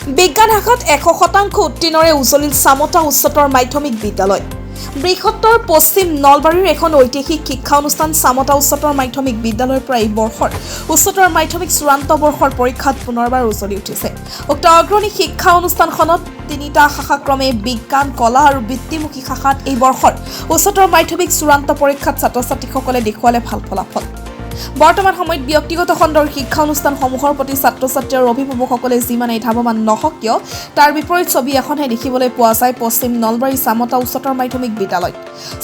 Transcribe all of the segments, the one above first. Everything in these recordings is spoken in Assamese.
বিজ্ঞান শাখাত 100% উত্তীৰ্ণৰে উজলিল চামতা উচ্চতৰ মাধ্যমিক বিদ্যালয়। বৃহত্তৰ পশ্চিম নলবাৰীৰ এখন ঐতিহাসিক শিক্ষা অনুষ্ঠান চামতা উচ্চতৰ মাধ্যমিক বিদ্যালয়ৰ পৰা এই বৰ্ষৰ উচ্চতৰ মাধ্যমিক চূড়ান্ত বৰ্ষৰ পৰীক্ষাত পুনৰবাৰ উজলি উঠিছে। উক্ত অগ্ৰণী শিক্ষা অনুষ্ঠানখনত তিনিটা শাখাক্ৰমে বিজ্ঞান, কলা আৰু বৃত্তিমুখী শাখাত এই বৰ্ষৰ উচ্চতৰ মাধ্যমিক চূড়ান্ত পৰীক্ষাত ছাত্ৰ-ছাত্ৰীসকলে দেখুৱালে ভাল ফলাফল। বৰ্তমান সময়ত ব্যক্তিগত খণ্ডৰ শিক্ষা অনুষ্ঠানসমূহৰ প্ৰতি ছাত্ৰ-ছাত্ৰী আৰু অভিভাৱকসকলে যিমানেই ধাৱমান নহওক কিয় তাৰ বিপৰীত ছবি এখনহে দেখিবলৈ পোৱা যায় পশ্চিম নলবাৰী চামতা উচ্চতৰ মাধ্যমিক বিদ্যালয়ত।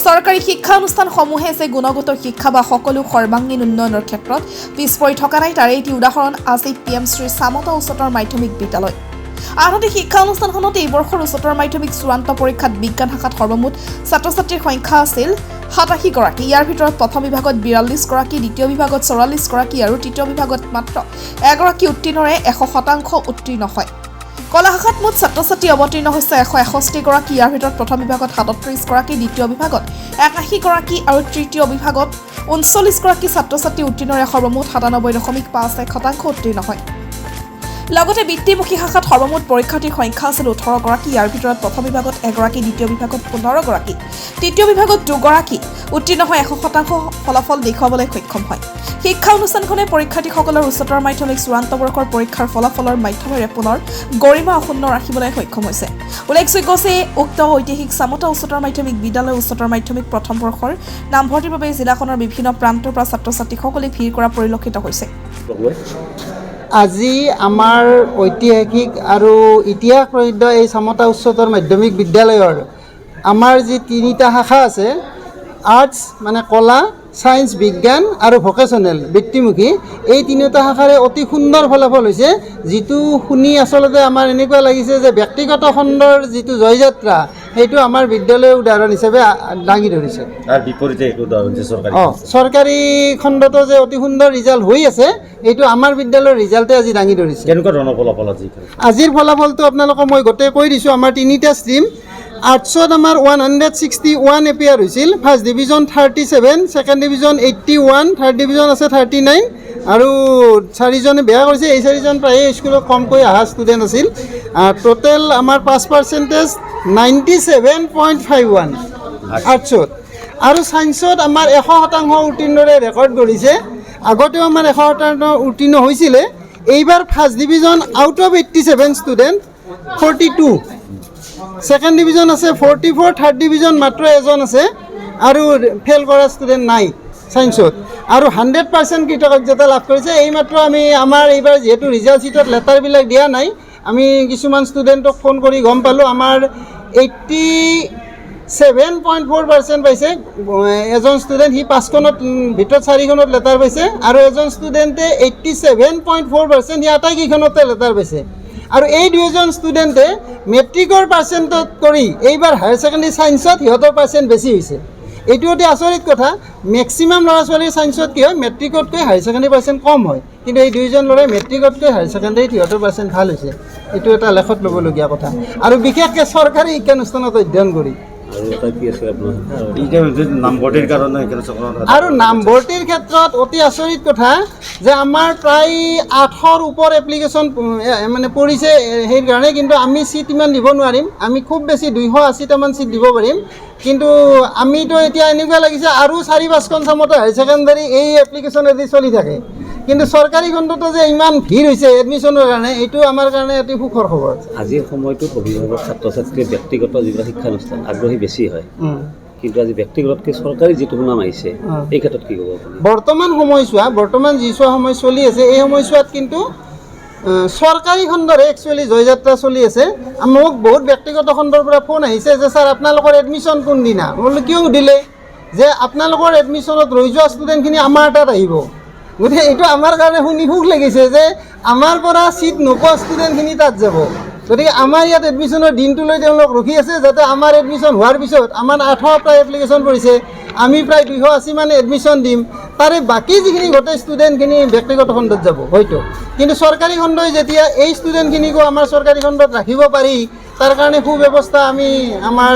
চৰকাৰী শিক্ষা অনুষ্ঠানসমূহে যে গুণগত শিক্ষা বা সকলো সৰ্বাংগীন উন্নয়নৰ ক্ষেত্ৰত পিছ পৰি থকা নাই তাৰে এটি উদাহৰণ আজি PM শ্ৰী চামতা উচ্চতৰ মাধ্যমিক বিদ্যালয়। আনহাতে শিক্ষা অনুষ্ঠানখনত এই বৰ্ষৰ উচ্চতৰ মাধ্যমিক চূড়ান্ত পৰীক্ষাত বিজ্ঞান শাখাত সৰ্বমুঠ ছাত্ৰ-ছাত্ৰীৰ সংখ্যা আছিল 87 গৰাকী। ইয়াৰ ভিতৰত প্ৰথম বিভাগত 42 গৰাকী, দ্বিতীয় বিভাগত 44 গৰাকী আৰু তৃতীয় বিভাগত মাত্ৰ এগৰাকী উত্তীৰ্ণৰে 100% উত্তীৰ্ণ হয়। কলা শাখাত মুঠ ছাত্ৰ-ছাত্ৰী অৱতীৰ্ণ হৈছে 161 গৰাকী। ইয়াৰ ভিতৰত প্ৰথম বিভাগত 37 গৰাকী, দ্বিতীয় বিভাগত 81 গৰাকী আৰু তৃতীয় বিভাগত 39 গৰাকী ছাত্ৰ-ছাত্ৰী উত্তীৰ্ণৰে সৰ্বমুঠ 97.51% উত্তীৰ্ণ হয়। লগতে বৃত্তিমুখী শাখাত সৰ্বমুঠ পৰীক্ষাৰ্থীৰ সংখ্যা আছিল 18 গৰাকী। ইয়াৰ ভিতৰত প্ৰথম বিভাগত এগৰাকী, দ্বিতীয় বিভাগত 15 গৰাকী, তৃতীয় বিভাগত 2 গৰাকী উত্তীৰ্ণ হৈ 100% ফলাফল দেখুৱাবলৈ সক্ষম হয়। শিক্ষা অনুষ্ঠানখনে পৰীক্ষাৰ্থীসকলৰ উচ্চতৰ মাধ্যমিক চূড়ান্ত বৰ্ষৰ পৰীক্ষাৰ ফলাফলৰ মাধ্যমেৰে পুনৰ গৰিমা অক্ষুণ্ণ ৰাখিবলৈ সক্ষম হৈছে। উল্লেখযোগ্য যে উক্ত ঐতিহাসিক চামতা উচ্চতৰ মাধ্যমিক বিদ্যালয় উচ্চতৰ মাধ্যমিক প্ৰথম বৰ্ষৰ নামভৰ্তিৰ বাবে জিলাখনৰ বিভিন্ন প্ৰান্তৰ পৰা ছাত্ৰ-ছাত্ৰীসকলে ভিৰ কৰা পৰিলক্ষিত হৈছে। আজি আমাৰ ঐতিহাসিক আৰু ইতিহাস প্ৰসিদ্ধ এই চামতা উচ্চতৰ মাধ্যমিক বিদ্যালয়ৰ আমাৰ যি তিনিটা শাখা আছে, আৰ্টছ মানে কলা, ছায়েন্স বিজ্ঞান আৰু ভকেশ্যনেল বৃত্তিমুখী, এই তিনিওটা শাখাৰে অতি সুন্দৰ ফলাফল হৈছে, যিটো শুনি আচলতে আমাৰ এনেকুৱা লাগিছে যে ব্যক্তিগত খণ্ডৰ যিটো জয়যাত্ৰা সেইটো আমাৰ বিদ্যালয়ৰ উদাহৰণ হিচাপে দাঙি ধৰিছে। তাৰ বিপৰীতে এইটো উদাহৰণ হৈছে চৰকাৰী খণ্ডতো যে অতি সুন্দৰ ৰিজাল্ট হৈ আছে এইটো আমাৰ বিদ্যালয়ৰ ৰিজাল্টে আজি দাঙি ধৰিছে। কেনেকুৱা ধৰণৰ ফলাফল আজিৰ ফলাফলটো আপোনালোকক মই গোটেই কৈ দিছোঁ। আমাৰ তিনিটা ষ্ট্ৰীম, আৰ্টছত আমাৰ 161 এপিয়াৰ হৈছিল, first division 37, second division 81, third division আছে 39 আৰু 4জনে বেয়া কৰিছে। এই 4জন প্ৰায়ে স্কুলত কমকৈ অহা ষ্টুডেণ্ট আছিল। টোটেল আমাৰ পাছ পাৰ্চেণ্টেজ 97.51 আৰ্টছত। আৰু ছায়েন্সত আমাৰ 100% উত্তীৰ্ণৰে ৰেকৰ্ড গঢ়িছে। আগতেও আমাৰ 100% উত্তীৰ্ণ হৈছিলে। এইবাৰ first division out of 87 student 42, second division আছে 44, থাৰ্ড ডিভিজন মাত্ৰ এজন আছে আৰু ফেইল কৰা ষ্টুডেণ্ট নাই ছায়েন্সত। আৰু 100% কৃতকাৰ্যতা লাভ কৰিছে। এইমাত্ৰ আমাৰ এইবাৰ যিহেতু ৰিজাল্ট শ্বীটত লেটাৰবিলাক দিয়া নাই, আমি কিছুমান ষ্টুডেণ্টক ফোন কৰি গম পালোঁ আমাৰ 87.4% পাইছে। এজন ষ্টুডেণ্ট সি 5খনত ভিতৰত 4খনত লেটাৰ পাইছে আৰু এজন ষ্টুডেণ্টে 87.4% সি আটাইকেইখনতে লেটাৰ পাইছে। আৰু এই দুয়োজন ষ্টুডেণ্টে মেট্ৰিকৰ পাৰ্চেণ্টত কৰি এইবাৰ হায়াৰ ছেকেণ্ডেৰী ছায়েন্সত সিহঁতৰ পাৰ্চেণ্ট বেছি হৈছে। এইটো অতি আচৰিত কথা। মেক্সিমাম ল'ৰা ছোৱালীৰ ছায়েন্সত কি হয়, মেট্ৰিকতকৈ হায়াৰ ছেকেণ্ডেৰী পাৰ্চেণ্ট কম হয়, কিন্তু এই দুয়োজন ল'ৰাই মেট্ৰিকতকৈ হায়াৰ ছেকেণ্ডেৰীত সিহঁতৰ পাৰ্চেণ্ট ভাল হৈছে। এইটো এটা লেখত ল'বলগীয়া কথা, আৰু বিশেষকৈ চৰকাৰী শিক্ষানুষ্ঠানত অধ্যয়ন কৰি। আৰু নামভৰ্তিৰ ক্ষেত্ৰত অতি আচৰিত কথা যে আমাৰ প্ৰায় 800ৰ ওপৰ এপ্লিকেশ্যন মানে পৰিছে সেইকাৰণে, কিন্তু আমি চিট ইমান দিব নোৱাৰিম। আমি খুব বেছি 280টামান চিট দিব পাৰিম। কিন্তু আমিতো এতিয়া এনেকুৱা লাগিছে আৰু 4-5খন চামতা হায়াৰ ছেকেণ্ডাৰী এই এপ্লিকেশ্যন এদি চলি থাকে, কিন্তু চৰকাৰী খণ্ডতো যে ইমান ভিৰ হৈছে এডমিশ্যনৰ কাৰণে, এইটো আমাৰ কাৰণে অতি সুখৰ খবৰ। আজিৰ সময়টোত অভিভাৱক ছাত্ৰ-ছাত্ৰীৰ ব্যক্তিগত যিবিলাক শিক্ষানুষ্ঠান আগ্ৰহী বেছি হয়, কিন্তু আজি ব্যক্তিগতকৈ চৰকাৰী যিটো সুনাম আহিছে এই ক্ষেত্ৰত কি ক'ব? বৰ্তমান যিছোৱা সময় চলি আছে, এই সময়ছোৱাত কিন্তু চৰকাৰী খণ্ডৰে একচুৱেলি জয়যাত্ৰা চলি আছে। মোক বহুত ব্যক্তিগত খণ্ডৰ পৰা ফোন আহিছে যে ছাৰ আপোনালোকৰ এডমিশ্যন কোনদিনা? মই বোলো কিয় সুধিলে? যে আপোনালোকৰ এডমিশ্যনত ৰৈ যোৱা ষ্টুডেণ্টখিনি আমাৰ তাত আহিব। গতিকে এইটো আমাৰ কাৰণে শুনি সুখ লাগিছে যে আমাৰ পৰা চিট নোপোৱা ষ্টুডেণ্টখিনি তাত যাব। গতিকে আমাৰ ইয়াত এডমিশ্যনৰ দিনটোলৈ তেওঁলোক ৰখি আছে, যাতে আমাৰ এডমিশ্যন হোৱাৰ পিছত আমাৰ 800 প্ৰায় এপ্লিকেশ্যন পৰিছে, আমি প্ৰায় 280 মানে এডমিশ্যন দিম। তাৰে বাকী যিখিনি গোটেই ষ্টুডেণ্টখিনি ব্যক্তিগত খণ্ডত যাব হয়তো, কিন্তু চৰকাৰী খণ্ডই যেতিয়া এই ষ্টুডেণ্টখিনিকো আমাৰ চৰকাৰী খণ্ডত ৰাখিব পাৰি, তাৰ কাৰণে সুব্যৱস্থা আমি আমাৰ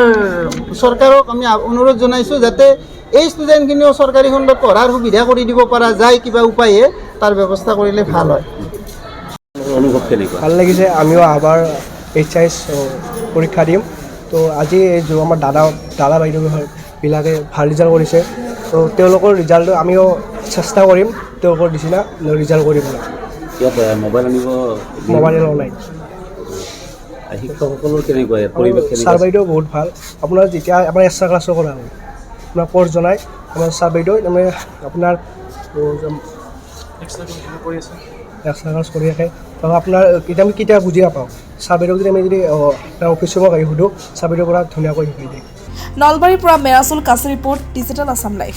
চৰকাৰক আমি অনুৰোধ জনাইছোঁ যাতে এই ষ্টুডেণ্টখিনিও চৰকাৰী খণ্ডত পঢ়াৰ সুবিধা কৰি দিব পৰা যায় কিবা উপায়ে, তাৰ ব্যৱস্থা কৰিলে ভাল হয়। অনুভৱ কেনেকুৱা? ভাল লাগিছে। আমিও আবাৰ HIS পৰীক্ষা দিম। তো আজি এই যে আমাৰ দাদা বাইদেউবিলাকে ভাল ৰিজাল্ট কৰিছে। তো তেওঁলোকৰ ৰিজাল্টটো আমিও চেষ্টা কৰিম তেওঁলোকৰ নিচিনা ৰিজাল্ট কৰিবলৈ। ইয়াত মোবাইল আনিব মোবাইল অনলাইন শিক্ষকসকলৰ কেনেকুৱা ইয়াত পৰিৱেশ ছাৰ কেনেকুৱা? বাইদেউ বহুত ভাল। আপোনাৰ যেতিয়া আমাৰ এক্সট্ৰা ক্লাছো কৰা হয়, আপোনাৰ কোৰ্চ জনাই আমাৰ ছাৰ বাইদেউ তাৰমানে আপোনাৰ এক্সট্ৰা ক্লাছ কৰি ৰাখে। তো আপোনাৰ এতিয়া আমি কেতিয়া বুজি নাপাওঁ, ছাৰ বাইদেউক যদি আমি যদি অফিচৰ পৰা সুধোঁ, ছাৰ বাইদেউৰ পৰা ধুনীয়াকৈ শিকাই দিয়ে। নলবাৰীৰ পৰা মেৰাচুল কাছী ৰিপৰ্ট, ডিজিটেল আছাম লাইভ।